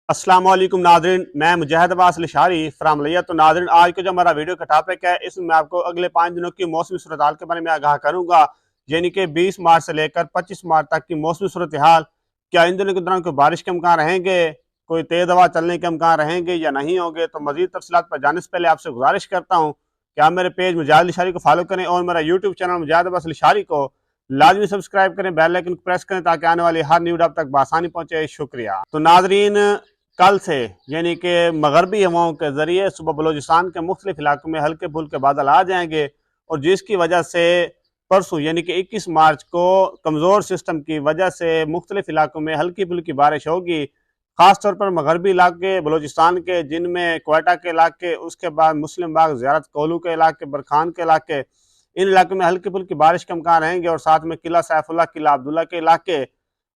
अस्सलाम वालेकुम नादरीन, मैं मुजाहिद अब्बास लिशारी फ्राम लिया। तो नादरीन, आज का जो हमारा वीडियो का टॉपिक है, इसमें मैं आपको अगले 5 दिनों की मौसमी सूरत हाल के बारे में आगाह करूंगा। यानी कि 20 मार्च से लेकर 25 मार्च तक की मौसमी सूरत हाल। क्या इन दिनों के दौरान कोई बारिश के इम्कान रहेंगे, कोई तेज़ हवा चलने के इम्कान रहेंगे या नहीं होंगे। तो मज़ीद तफसीलात पर जाने से पहले आपसे गुजारिश करता हूँ कि आप मेरे पेज मुजाहिद लिशारी को फॉलो करें और मेरा यूट्यूब चैनल मुजाहिद अब्बास लिशारी को लाजमी सब्सक्राइब करें, बेल आइकन को प्रेस करें ताकि आने वाली हर न्यूज़ आप तक बआसानी पहुंचे। शुक्रिया। तो नाजरीन, कल से यानी कि मगरबी हवाओं के ज़रिए सुबह बलूचिस्तान के मुख्तलिफ इलाकों में हल्के फुल्के बादल आ जाएंगे और जिसकी वजह से परसों यानी कि 21 मार्च को कमज़ोर सिस्टम की वजह से मुख्तलिफ इलाकों में हल्की फुल्की बारिश होगी। ख़ास तौर पर मगरबी इलाके बलूचिस्तान के, जिनमें क्वेटा के इलाके, उसके बाद मुस्लिम बाग, ज़ियारत कोलू के इलाके, बरखान के इलाके, इन इलाकों में हल्की फुल्की बारिश के इम्कान रहेंगे और साथ में किला सैफुल्ला, किला अब्दुल्ला के इलाके।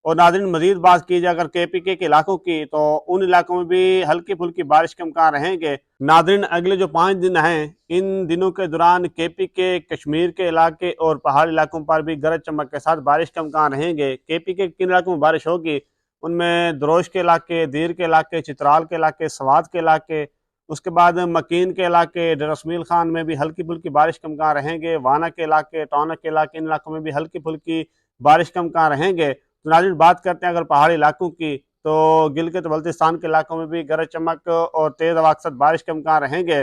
और नाज़रीन, मजीद बात की जाए अगर KPK के इलाकों की, तो उन इलाकों में भी हल्की फुल्की बारिश के इम्कान रहेंगे। नाज़रीन, अगले जो 5 दिन हैं, इन दिनों के दौरान KPK, कश्मीर के इलाके और पहाड़ी इलाकों पर भी गरज चमक के साथ बारिश के इम्कान रहेंगे। KPK के किन इलाकों में बारिश होगी, उनमें दरोश के इलाके, दीर के इलाके, चित्राल के इलाके, सवात के इलाके, उसके बाद मकीन के इलाके, डरसमील खान में भी हल्की फुल्की बारिश के इम्कान रहेंगे। वाना के इलाके, टौनक के इलाके, इन इलाकों में भी हल्की फुल्की बारिश के इम्कान रहेंगे। तो नाज़रीन, बात करते हैं अगर पहाड़ी इलाकों की, तो गिलगित बल्तिस्तान के इलाकों में भी गरज चमक और तेज़ हवा के साथ बारिश के इम्कान रहेंगे।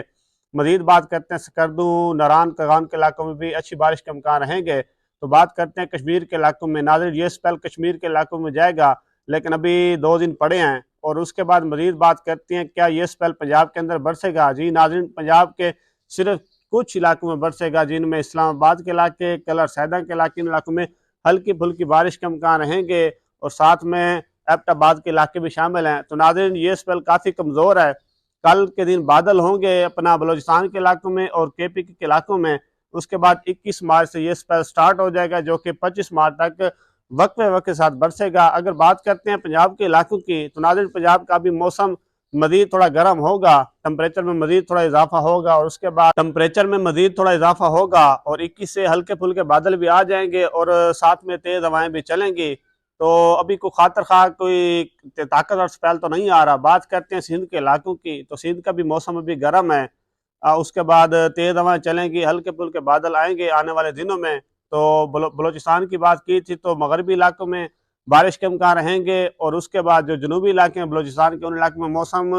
मज़ीद बात करते हैं सकर्दू, नारान, कगान के इलाकों में भी अच्छी बारिश के इम्कान रहेंगे। तो बात करते हैं कश्मीर के इलाकों में। नाज़रीन, ये स्पेल कश्मीर के इलाकों में जाएगा, लेकिन अभी 2 दिन पड़े हैं। और उसके बाद मज़ीद बात करते हैं क्या ये स्पेल पंजाब के अंदर बरसेगा। जी नाज़रीन, पंजाब के सिर्फ कुछ इलाकों में बरसेगा, जिनमें इस्लामाबाद के इलाके, कलर सैदा के इलाके, इन इलाकों में हल्की फुल्की बारिश के इम्कान रहेंगे और साथ में एबटाबाद के इलाके भी शामिल हैं। तो नाज़रीन, ये स्पेल काफ़ी कमज़ोर है। कल के दिन बादल होंगे अपना बलूचिस्तान के इलाकों में और KPK के इलाकों में। उसके बाद 21 मार्च से ये स्पेल स्टार्ट हो जाएगा, जो कि 25 मार्च तक वक्फे वक्त के साथ बरसेगा। अगर बात करते हैं पंजाब के इलाकों की, तो नाज़रीन, पंजाब का भी मौसम मज़ीद थोड़ा गर्म होगा, टेम्परेचर में मज़ीद थोड़ा इजाफा होगा और उसके बाद टेम्परेचर में मज़ीद थोड़ा इजाफा होगा और 21 से हल्के फुल्के बादल भी आ जाएंगे और साथ में तेज़ हवाएं भी चलेंगी। तो अभी कोई खातर खा कोई ताकतवर स्पेल तो नहीं आ रहा। बात करते हैं सिंध के इलाकों की, तो सिंध का भी मौसम अभी गर्म है। उसके बाद तेज़ हवाएं चलेंगी, हल्के फुल्के बादल आएंगे आने वाले दिनों में। तो बलूचिस्तान की बात की थी, तो मगरबी इलाकों में बारिश के इम्कान रहेंगे और उसके बाद जो जनूबी इलाके हैं बलूचिस्तान के, उन इलाकों में मौसम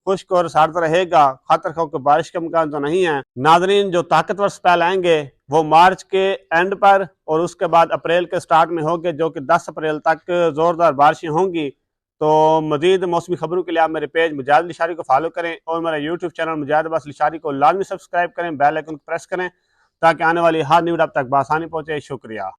खुश्क और सर्द रहेगा। खातर खा बारिश के इम्कान तो नहीं है। नाजरीन, जो ताकतवर स्पेल आएंगे वो मार्च के एंड पर और उसके बाद अप्रैल के स्टार्ट में होंगे, जो कि 10 अप्रैल तक ज़ोरदार बारिशें होंगी। तो मज़ीद मौसमी खबरों के लिए आप मेरे पेज मुजाहिद लिशारी को फॉलो करें और मेरा यूट्यूब चैनल मुजाहिद अब्बास लिशारी को लाजमी सब्सक्राइब करें, बेल आइकन को प्रेस करें ताकि आने वाली हर न्यूज़ आप तक बआसानी पहुँचे। शुक्रिया।